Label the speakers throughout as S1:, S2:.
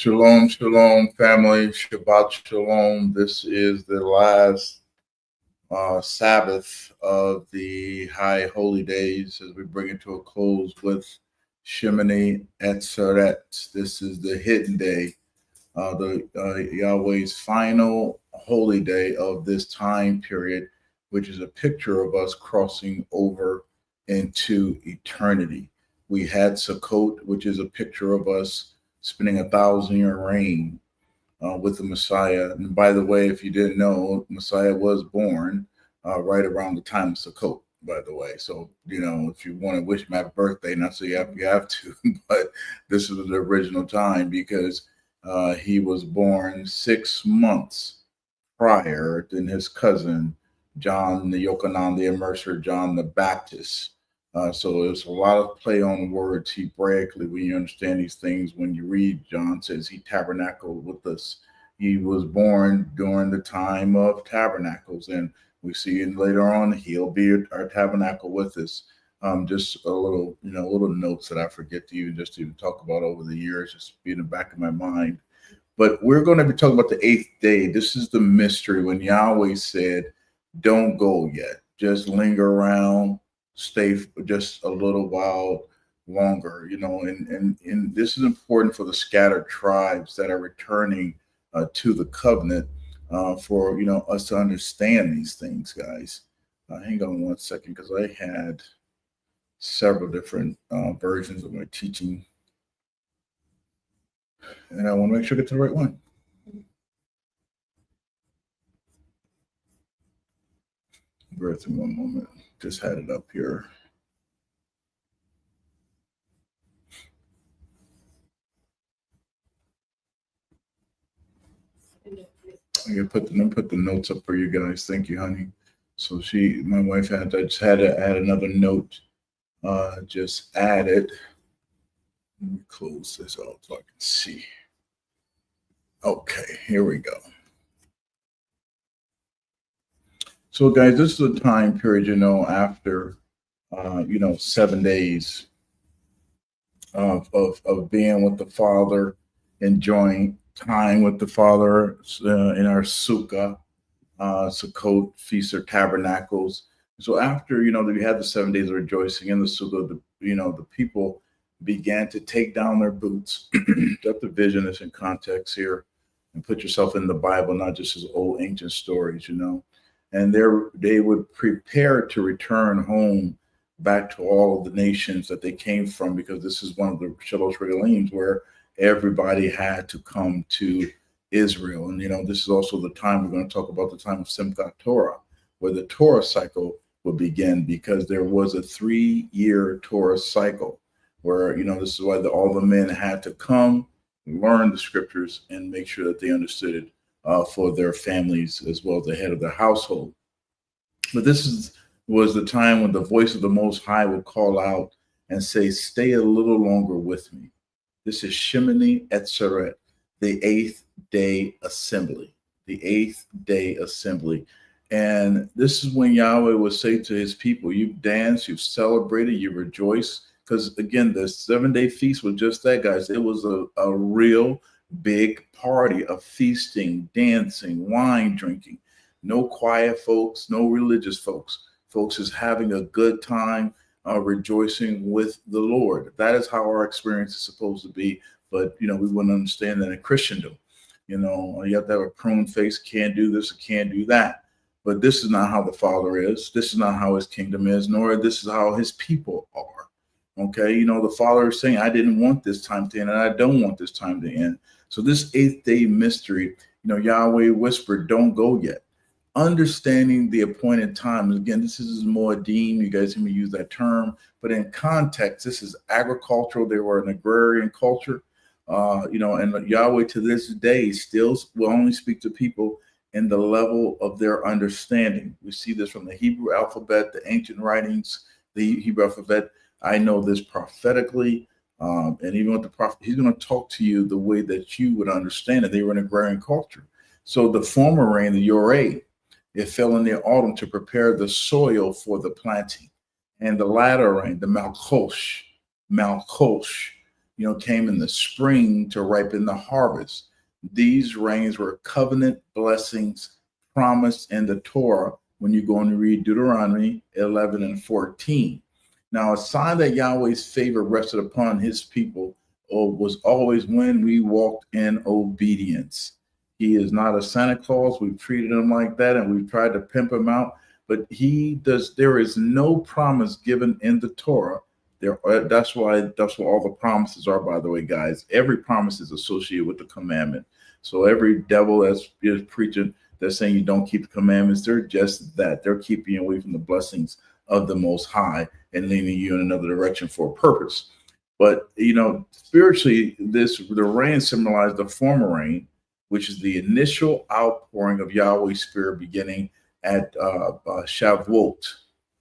S1: Shalom, shalom, family. Shabbat shalom. This is the last Sabbath of the high holy days as we bring it to a close with Shemini Atzeret. This is the hidden day, Yahweh's final holy day of this time period, which is a picture of us crossing over into eternity. We had Sukkot, which is a picture of us spending 1,000-year reign with the Messiah. And by the way, if you didn't know, Messiah was born right around the time of Sukkot, by the way. So, if you want to wish him happy birthday, not so you have to, but this is the original time because he was born 6 months prior than his cousin, John the Yochanan, the Immerser, John the Baptist. So there's a lot of play on words Hebraically when you understand these things. When you read, John says he tabernacled with us. He was born during the time of tabernacles, and we see later on he'll be our tabernacle with us. Just a little notes that I forget to even talk about over the years, just be in the back of my mind. But we're going to be talking about the 8th day. This is the mystery when Yahweh said, "Don't go yet. Just linger around." Stay just a little while longer, and this is important for the scattered tribes that are returning to the covenant for us to understand these things, guys. Hang on one second, because I had several different versions of my teaching, and I want to make sure I get to the right one. Bear with me one moment. Just had it up here. I'm gonna put the notes up for you guys. Thank you, honey. So my wife I just had to add another note. Just added. Let me close this out so I can see. Okay, here we go. So, guys, this is a time period, after, 7 days of being with the Father, enjoying time with the Father in our sukkah, Sukkot, Feast of Tabernacles. So after, we had the 7 days of rejoicing in the sukkah, the people began to take down their boots. Let the vision is in context here, and put yourself in the Bible, not just as old ancient stories, And they would prepare to return home back to all of the nations that they came from, because this is one of the Shalosh Regalim where everybody had to come to Israel. And, this is also the time we're going to talk about, the time of Simchat Torah, where the Torah cycle would begin, because there was a 3-year Torah cycle where, this is why all the men had to come, learn the scriptures, and make sure that they understood it. For their families as well as the head of their household. But this was the time when the voice of the Most High would call out and say, "Stay a little longer with me." This is Shemini Atzeret, the 8th day assembly. The 8th day assembly. And this is when Yahweh would say to his people, "You've danced, you've celebrated, you rejoice." Because again, the 7-day feast was just that, guys. It was a real big party of feasting, dancing, wine drinking. No quiet folks, no religious folks. Folks is having a good time, rejoicing with the Lord. That is how our experience is supposed to be. But, we wouldn't understand that in Christendom. You have to have a prune face, can't do this or can't do that. But this is not how the Father is. This is not how his kingdom is, nor this is how his people are. Okay, the Father is saying, "I didn't want this time to end, and I don't want this time to end." So this 8th day mystery, Yahweh whispered, "Don't go yet." Understanding the appointed time. Again, this is Moedim. You guys hear me use that term, but in context, this is agricultural. They were an agrarian culture, and Yahweh to this day still will only speak to people in the level of their understanding. We see this from the Hebrew alphabet, the ancient writings, the Hebrew alphabet. I know this prophetically. And even with the prophet, he's going to talk to you the way that you would understand it. They were an agrarian culture. So the former rain, the Yoreh, it fell in the autumn to prepare the soil for the planting. And the latter rain, the Malkosh, came in the spring to ripen the harvest. These rains were covenant blessings promised in the Torah when you go and read Deuteronomy 11 and 14. Now, a sign that Yahweh's favor rested upon his people was always when we walked in obedience. He is not a Santa Claus. We've treated him like that and we've tried to pimp him out, but there is no promise given in the Torah. That's what all the promises are, by the way, guys. Every promise is associated with the commandment. So every devil that's preaching, they're saying you don't keep the commandments. They're just that. They're keeping you away from the blessings of the Most High and leading you in another direction for a purpose. But, spiritually, the rain symbolized the former rain, which is the initial outpouring of Yahweh's Spirit beginning at Shavuot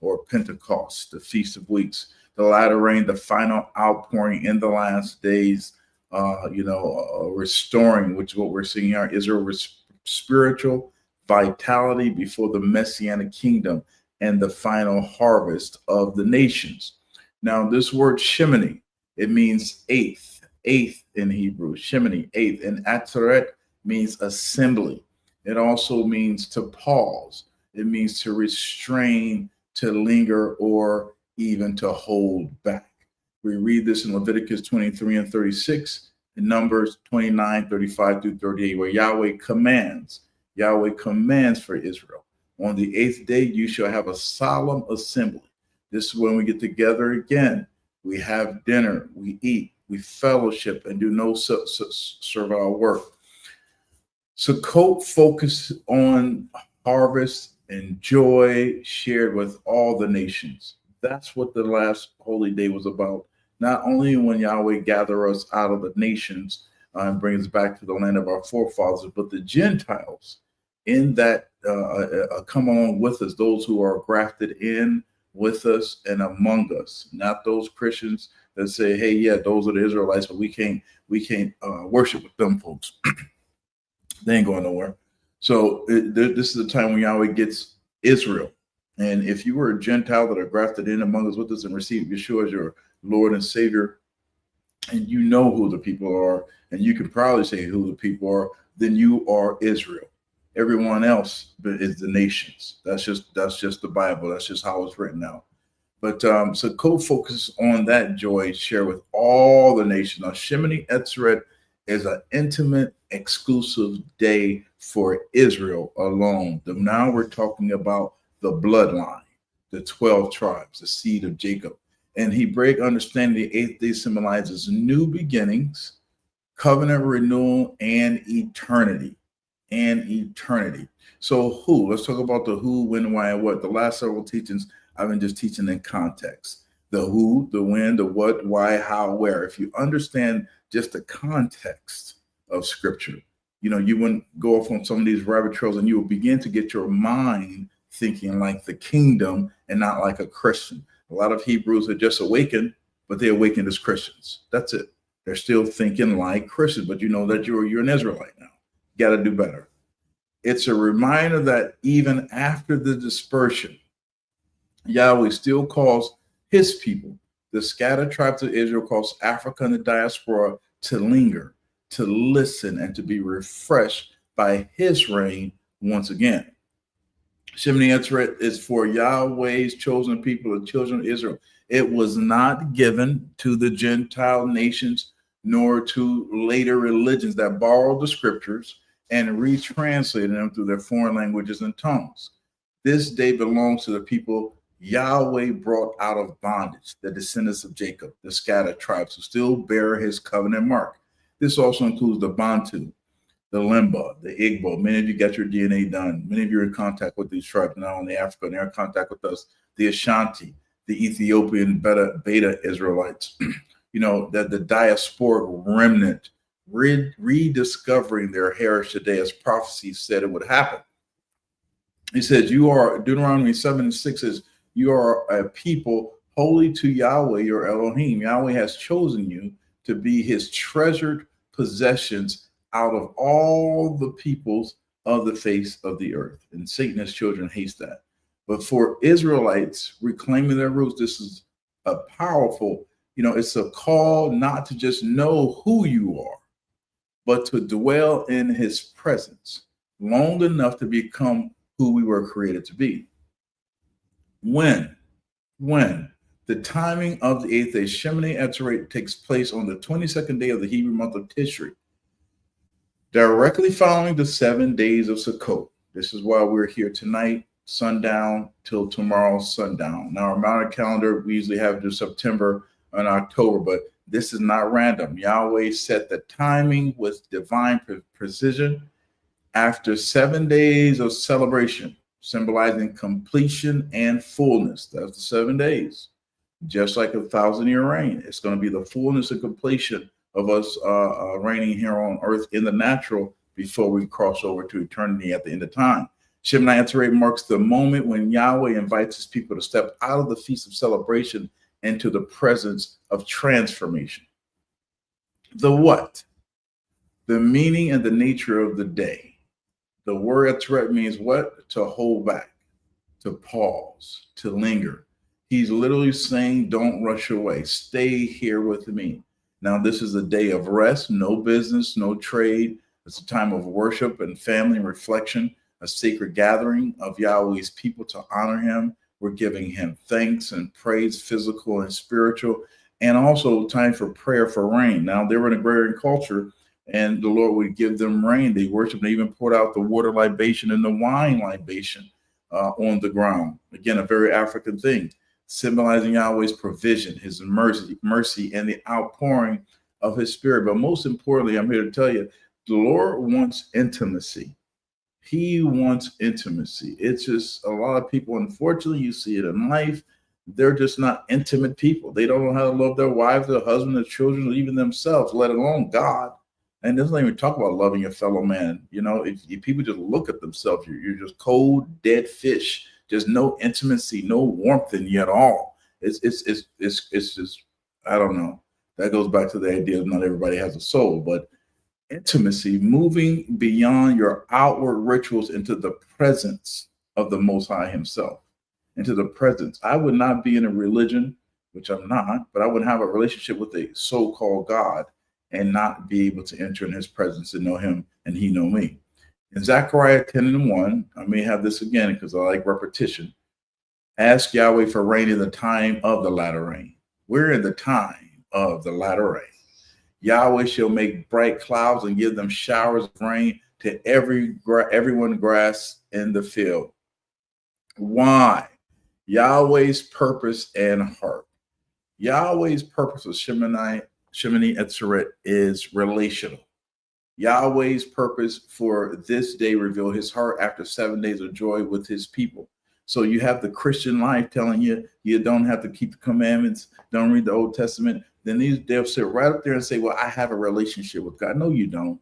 S1: or Pentecost, the Feast of Weeks. The latter rain, the final outpouring in the last days, restoring, which is what we're seeing here. Israel's spiritual vitality before the Messianic kingdom and the final harvest of the nations. Now, this word Shemini, it means eighth in Hebrew, Shemini, eighth, and Atzeret means assembly. It also means to pause. It means to restrain, to linger, or even to hold back. We read this in Leviticus 23 and 36, in Numbers 29, 35 through 38, where Yahweh commands for Israel. On the eighth day, you shall have a solemn assembly. This is when we get together again. We have dinner, we eat, we fellowship, and do no servile work. Sukkot focused on harvest and joy shared with all the nations. That's what the last holy day was about. Not only when Yahweh gathered us out of the nations and brings us back to the land of our forefathers, but the Gentiles in that come along with us, those who are grafted in with us and among us, not those Christians that say, hey, yeah, those are the Israelites, but we can't worship with them folks. They ain't going nowhere. So this is the time when Yahweh gets Israel. And if you were a Gentile that are grafted in among us with us and received Yeshua as your Lord and Savior, and you know who the people are, and you can probably say who the people are, then you are Israel. Everyone else is the nations. That's just the Bible. That's just how it's written out. But so co-focus on that joy, share with all the nations. Now, Shemini Atzeret is an intimate, exclusive day for Israel alone. Now we're talking about the bloodline, the 12 tribes, the seed of Jacob. And Hebraic understanding, the eighth day symbolizes new beginnings, covenant renewal, and eternity. So who? Let's talk about the who, when, why, and what. The last several teachings, I've been just teaching in context. The who, the when, the what, why, how, where. If you understand just the context of Scripture, you wouldn't go off on some of these rabbit trails, and you will begin to get your mind thinking like the kingdom and not like a Christian. A lot of Hebrews are just awakened, but they awakened as Christians. That's it. They're still thinking like Christians, but you know that you're an Israelite now. You got to do better. It's a reminder that even after the dispersion, Yahweh still calls his people, the scattered tribes of Israel, calls Africa and the diaspora, to linger, to listen, and to be refreshed by his reign once again. Shemini Atzeret is for Yahweh's chosen people, the children of Israel. It was not given to the Gentile nations nor to later religions that borrowed the scriptures and retranslated them through their foreign languages and tongues. This day belongs to the people Yahweh brought out of bondage, the descendants of Jacob, the scattered tribes who still bear his covenant mark. This also includes the Bantu, the Limba, the Igbo. Many of you got your DNA done. Many of you are in contact with these tribes, not only Africa, they're in contact with us. The Ashanti, the Ethiopian Beta Israelites, that the diasporic remnant rediscovering their heritage today, as prophecy said it would happen. He says, Deuteronomy 7:6 says, you are a people holy to Yahweh, your Elohim. Yahweh has chosen you to be his treasured possessions out of all the peoples of the face of the earth. And Satan, his children, hates that. But for Israelites reclaiming their roots, this is a powerful It's a call not to just know who you are, but to dwell in his presence long enough to become who we were created to be. When the timing of the eighth day, Shemini Atzeret, takes place on the 22nd day of the Hebrew month of Tishri, directly following the 7 days of Sukkot. This is why we're here tonight, sundown till tomorrow sundown. Now, our modern calendar, we usually have it to September and October, but this is not random. Yahweh set the timing with divine precision after 7 days of celebration, symbolizing completion and fullness. That's the 7 days. Just like 1,000-year reign, it's going to be the fullness and completion of us reigning here on earth in the natural before we cross over to eternity at the end of time. Shemini Atzeret marks the moment when Yahweh invites his people to step out of the feast of celebration into the presence of transformation. The what? The meaning and the nature of the day. The word Atzeret means what? To hold back, to pause, to linger. He's literally saying, don't rush away. Stay here with me. Now, this is a day of rest, no business, no trade. It's a time of worship and family reflection, a sacred gathering of Yahweh's people to honor him. We're giving him thanks and praise, physical and spiritual, and also time for prayer for rain. Now, they were an agrarian culture, and the Lord would give them rain. They worshiped, and even poured out the water libation and the wine libation on the ground. Again, a very African thing, symbolizing Yahweh's provision, his mercy, and the outpouring of his spirit. But most importantly, I'm here to tell you, the Lord wants intimacy. He wants intimacy. It's just a lot of people, unfortunately, you see it in life, they're just not intimate people. They don't know how to love their wives, their husband, their children, or even themselves, let alone God. And it doesn't even talk about loving your fellow man. If people just look at themselves, you're just cold, dead fish. There's no intimacy, no warmth in you at all. It's just, I don't know. That goes back to the idea of not everybody has a soul, but intimacy, moving beyond your outward rituals into the presence of the Most High himself, into the presence. I would not be in a religion, which I'm not, but I would have a relationship with a so-called God and not be able to enter in his presence and know him and he know me. In Zechariah 10:1, I may have this again because I like repetition. Ask Yahweh for rain in the time of the latter rain. We're in the time of the latter rain. Yahweh shall make bright clouds and give them showers of rain to everyone grass in the field. Why? Yahweh's purpose and heart. Yahweh's purpose of Shemini Atzeret is relational. Yahweh's purpose for this day revealed his heart after 7 days of joy with his people. So you have the Christian life telling you you don't have to keep the commandments, don't read the Old Testament. Then they'll sit right up there and say, well, I have a relationship with God. No, you don't.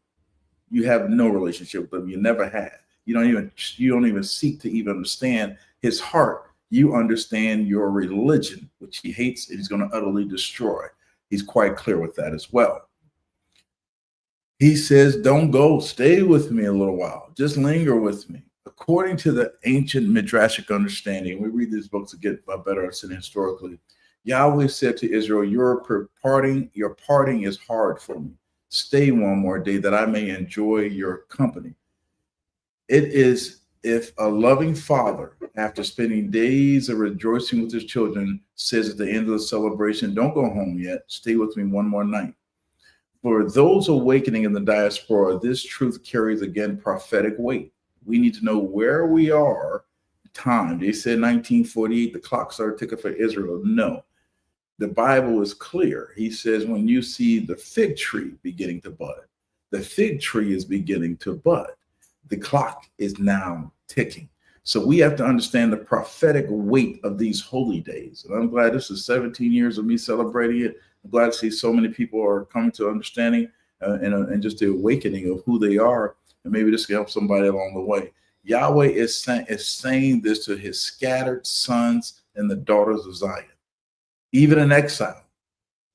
S1: You have no relationship with him. You never had. You don't even seek to even understand his heart. You understand your religion, which he hates and he's going to utterly destroy. He's quite clear with that as well. He says, don't go, stay with me a little while. Just linger with me. According to the ancient midrashic understanding, we read these books to get a better understanding historically. Yahweh said to Israel, your parting is hard for me. Stay one more day that I may enjoy your company. It is if a loving father, after spending days of rejoicing with his children, says at the end of the celebration, don't go home yet, stay with me one more night. For those awakening in the diaspora, this truth carries, again, prophetic weight. We need to know where we are. Time. They said 1948, the clock started ticking for Israel. No. The Bible is clear. He says when you see the fig tree beginning to bud, the fig tree is beginning to bud. The clock is now ticking. So we have to understand the prophetic weight of these holy days. And I'm glad this is 17 years of me celebrating it. I'm glad to see so many people are coming to understanding and just the awakening of who they are. And maybe this can help somebody along the way. Yahweh is saying this to his scattered sons and the daughters of Zion. Even in exile,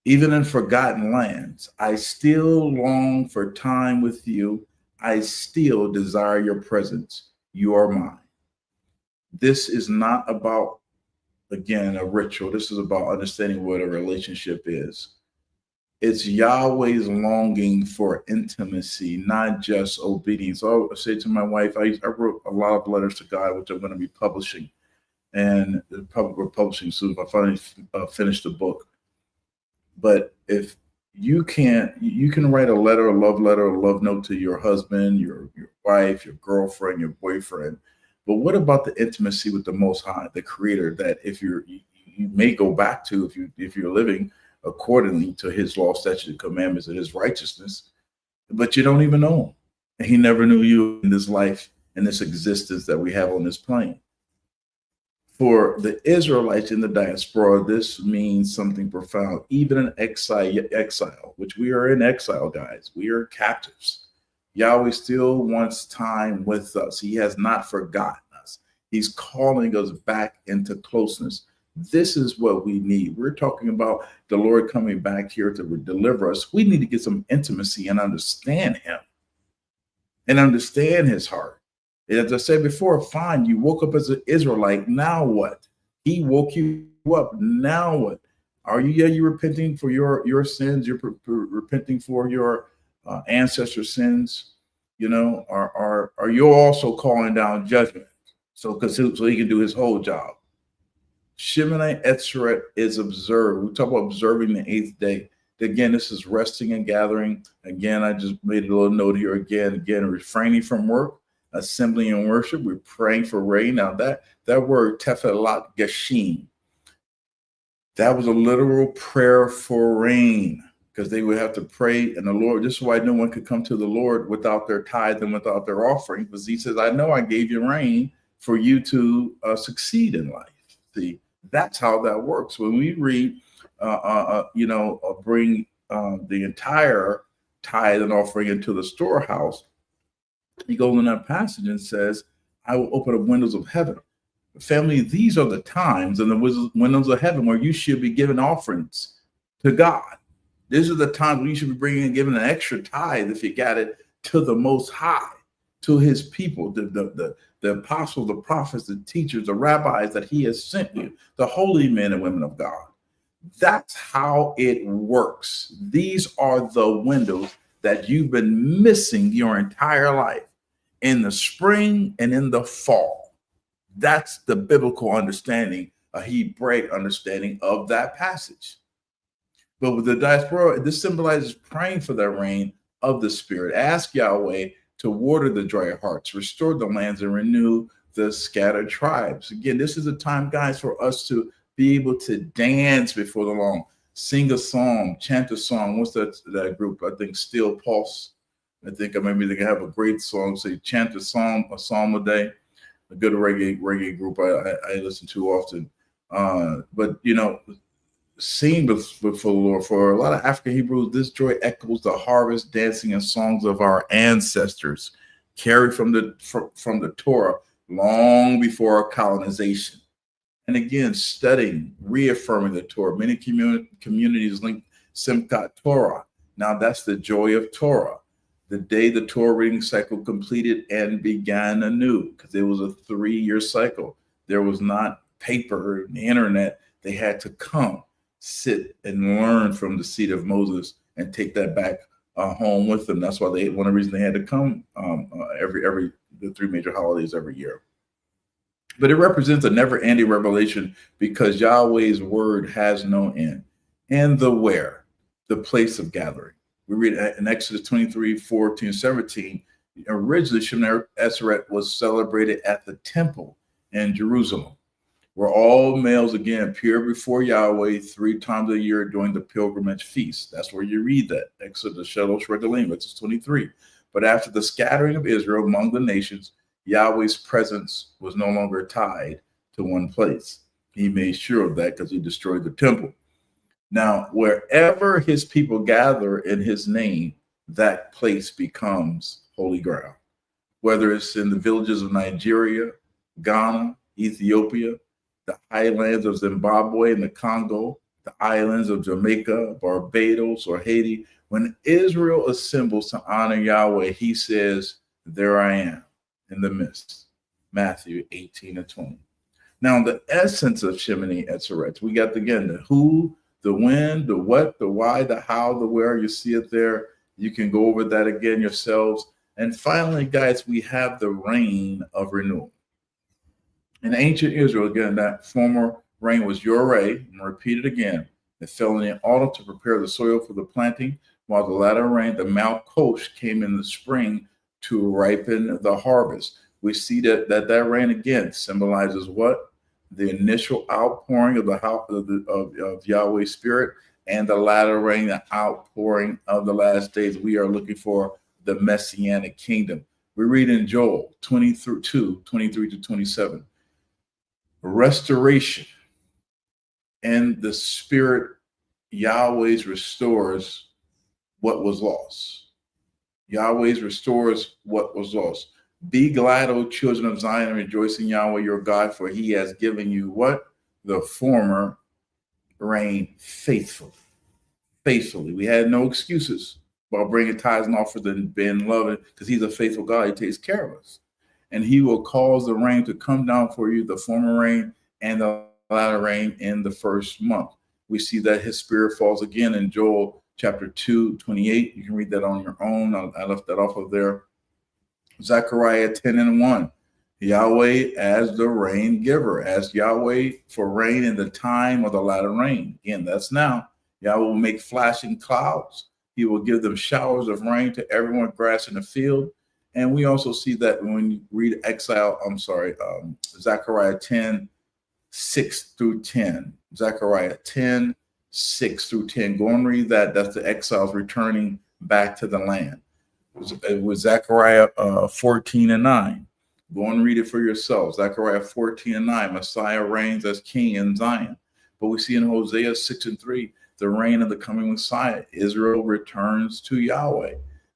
S1: even in forgotten lands, I still long for time with you. I still desire your presence. You are mine. This is not about again, a ritual. This is about understanding what a relationship is. It's Yahweh's longing for intimacy, not just obedience. So I say to my wife, I wrote a lot of letters to God, which I'm going to be publishing, and we're publishing soon if I finally finish the book. But if you can't, you can write a letter, a love note to your husband, your wife, your girlfriend, your boyfriend. But what about the intimacy with the Most High, the Creator? That if you may go back to if you're living accordingly to His law, statutes, and commandments, and His righteousness, but you don't even know Him, and He never knew you in this life, in this existence that we have on this plane. For the Israelites in the diaspora, this means something profound. Even in exile, which we are in exile, guys, we are captives. Yahweh still wants time with us. He has not forgotten us. He's calling us back into closeness. This is what we need. We're talking about the Lord coming back here to deliver us. We need to get some intimacy and understand Him and understand His heart. As I said before, fine, you woke up as an Israelite. Now what? He woke you up. Now what? Are you? Yeah, you're repenting for your sins. You're repenting for your ancestors' sins. You know, are you also calling down judgment? So he can do his whole job. Shemini Atzeret is observed. We talk about observing the 8th day. Again, this is resting and gathering. Again, I just made a little note here. Again, refraining from work, assembling and worship. We're praying for rain. Now that word tefelat gashim, that was a literal prayer for rain, because they would have to pray, and the Lord. This is why no one could come to the Lord without their tithe and without their offering, because He says, "I know I gave you rain for you to succeed in life." See, that's how that works. When we read, bring the entire tithe and offering into the storehouse, He goes in that passage and says, "I will open up windows of heaven." Family, these are the times and the windows of heaven where you should be giving offerings to God. These are the times when you should be bringing and giving an extra tithe, if you got it, to the Most High, to His people, the apostles, the prophets, the teachers, the rabbis that He has sent you, the holy men and women of God. That's how it works. These are the windows that you've been missing your entire life, in the spring and in the fall. That's the biblical understanding, a Hebraic understanding of that passage. But with the diaspora, this symbolizes praying for the rain of the Spirit. Ask Yahweh to water the dry hearts, restore the lands, and renew the scattered tribes. Again, this is a time, guys, for us to be able to dance before the Lord, sing a song, chant a song. What's that group? I think Steel Pulse. I think maybe they can have a great song. Say, chant a psalm a day. A good reggae group I listen to often. But sing before the Lord. For a lot of African Hebrews, this joy echoes the harvest, dancing, and songs of our ancestors, carried from the Torah long before our colonization. And again, studying, reaffirming the Torah. Many communities link Simchat Torah. Now that's the joy of Torah. The day the Torah reading cycle completed and began anew, because it was a 3-year cycle. There was not paper and the internet. They had to come, sit, and learn from the seat of Moses and take that back home with them. That's why one of the reasons they had to come every the 3 major holidays every year. But it represents a never-ending revelation, because Yahweh's word has no end. And the place of gathering. We read in Exodus 23, 14, 17, originally Shemini Atzeret was celebrated at the temple in Jerusalem, where all males again appear before Yahweh 3 times a year during the pilgrimage feast. That's where you read that, Exodus Shalosh Regalim, Exodus 23. But after the scattering of Israel among the nations, Yahweh's presence was no longer tied to one place. He made sure of that because He destroyed the temple. Now, wherever His people gather in His name, that place becomes holy ground. Whether it's in the villages of Nigeria, Ghana, Ethiopia, the highlands of Zimbabwe and the Congo, the islands of Jamaica, Barbados, or Haiti, when Israel assembles to honor Yahweh, He says, "There I am in the midst." Matthew 18 and 20. Now, the essence of Shemini Atzeret, we got again the who, the when, the what, the why, the how, the where. You see it there. You can go over that again yourselves. And finally, guys, we have the reign of renewal. In ancient Israel, again, that former rain was Yoreh, and repeat it again. It fell in the autumn to prepare the soil for the planting, while the latter rain, the Malkosh, came in the spring to ripen the harvest. We see that rain again symbolizes what? The initial outpouring of of Yahweh's Spirit, and the latter rain, the outpouring of the last days. We are looking for the Messianic kingdom. We read in Joel 22, 23 to 27. Restoration and the Spirit, Yahweh's restores what was lost. Yahweh's restores what was lost. Be glad, O children of Zion, and rejoice in Yahweh your God, for he has given you what? The former rain faithfully. Faithfully. We had no excuses about bringing tithes and offerings and being loving, because he's a faithful God. He takes care of us. And he will cause the rain to come down for you, the former rain and the latter rain in the first month. We see that his Spirit falls again in Joel chapter 2, 28. You can read that on your own. I left that off of there. Zechariah 10 and 1. Yahweh as the rain giver. Ask Yahweh for rain in the time of the latter rain. Again, that's now. Yahweh will make flashing clouds. He will give them showers of rain to everyone grass in the field. And we also see that when you read Zechariah 10, 6 through 10. Zechariah 10, 6 through 10. Go and read that. That's the exiles returning back to the land. It was Zechariah 14 and 9. Go and read it for yourselves. Zechariah 14 and 9. Messiah reigns as king in Zion. But we see in Hosea 6 and 3, the reign of the coming Messiah. Israel returns to Yahweh.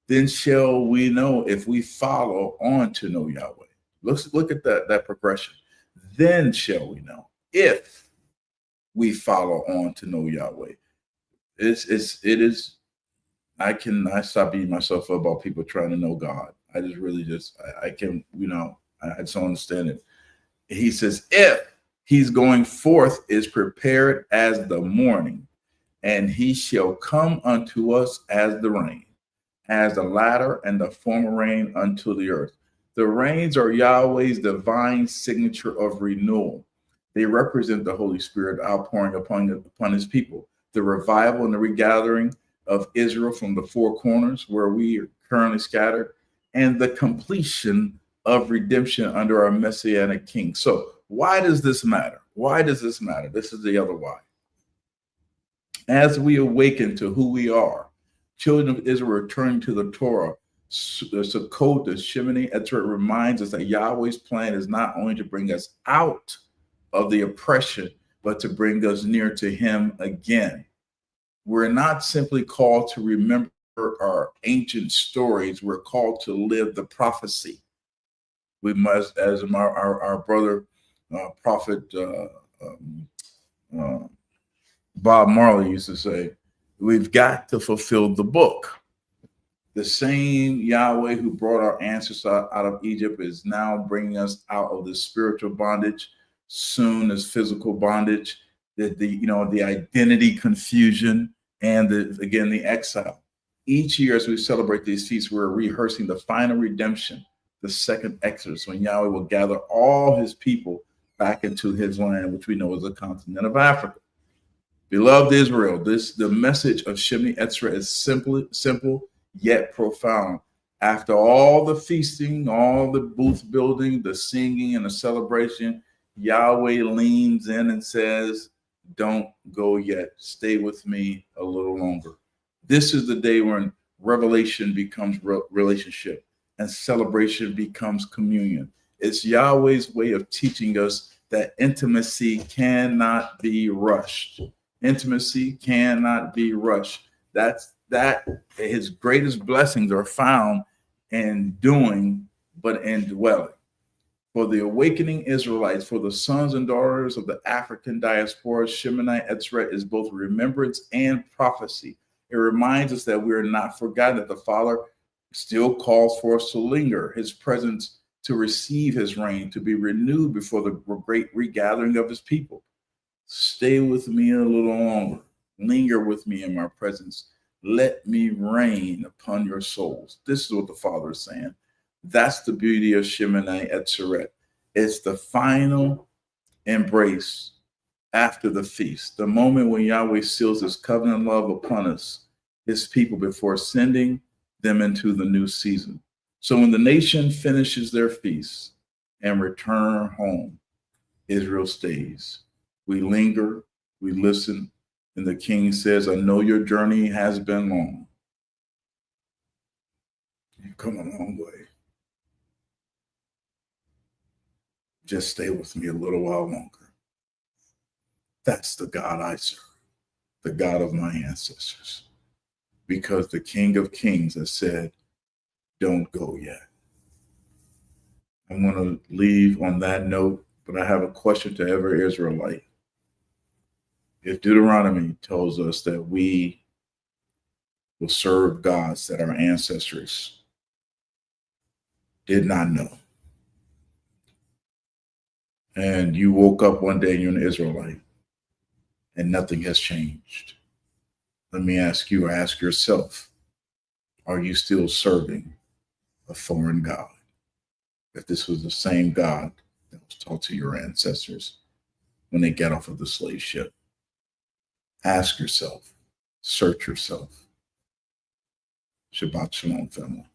S1: Then shall we know if we follow on to know Yahweh. Look at that progression. Then shall we know if we follow on to know Yahweh. I stop beating myself up about people trying to know God. I just really I can, I just don't understand it. He says, if he's going forth is prepared as the morning, and he shall come unto us as the rain, as the latter and the former rain unto the earth. The rains are Yahweh's divine signature of renewal. They represent the Holy Spirit outpouring upon his people, the revival and the regathering of Israel from the four corners where we are currently scattered, and the completion of redemption under our Messianic King. So why does this matter? Why does this matter? This is the other why. As we awaken to who we are, children of Israel returning to the Torah, the sukkah, the Shemini Atzeret, reminds us that Yahweh's plan is not only to bring us out of the oppression, but to bring us near to him again. We're not simply called to remember our ancient stories. We're called to live the prophecy. We must, as our brother, prophet Bob Marley used to say, we've got to fulfill the book. The same Yahweh who brought our ancestors out of Egypt is now bringing us out of the spiritual bondage, soon as physical bondage, the identity confusion, and the exile. Each year as we celebrate these feasts, we're rehearsing the final redemption, the second Exodus, when Yahweh will gather all his people back into his land, which we know is the continent of Africa. Beloved Israel, the message of Shemini Atzeret is simple yet profound. After all the feasting, all the booth building, the singing, and the celebration, Yahweh leans in and says, don't go yet. Stay with me a little longer. This is the day when revelation becomes relationship and celebration becomes communion. It's Yahweh's way of teaching us that intimacy cannot be rushed. Intimacy cannot be rushed. That his greatest blessings are found in doing, but in dwelling. For the awakening Israelites, for the sons and daughters of the African diaspora, Shemini Atzeret is both remembrance and prophecy. It reminds us that we are not forgotten, that the Father still calls for us to linger. His presence to receive his reign, to be renewed before the great regathering of his people. Stay with me a little longer. Linger with me in my presence. Let me reign upon your souls. This is what the Father is saying. That's the beauty of Shemini Atzeret. It's the final embrace after the feast, the moment when Yahweh seals his covenant love upon us, his people, before sending them into the new season. So when the nation finishes their feast and return home, Israel stays. We linger, we listen, and the king says, I know your journey has been long. You've come a long way. Just stay with me a little while longer. That's the God I serve, the God of my ancestors. Because the King of Kings has said, don't go yet. I'm going to leave on that note, but I have a question to every Israelite. If Deuteronomy tells us that we will serve gods that our ancestors did not know, and you woke up one day and you're an Israelite and nothing has changed, let me ask you, or ask yourself, are you still serving a foreign God? If this was the same God that was taught to your ancestors when they get off of the slave ship, ask yourself, search yourself. Shabbat Shalom, family.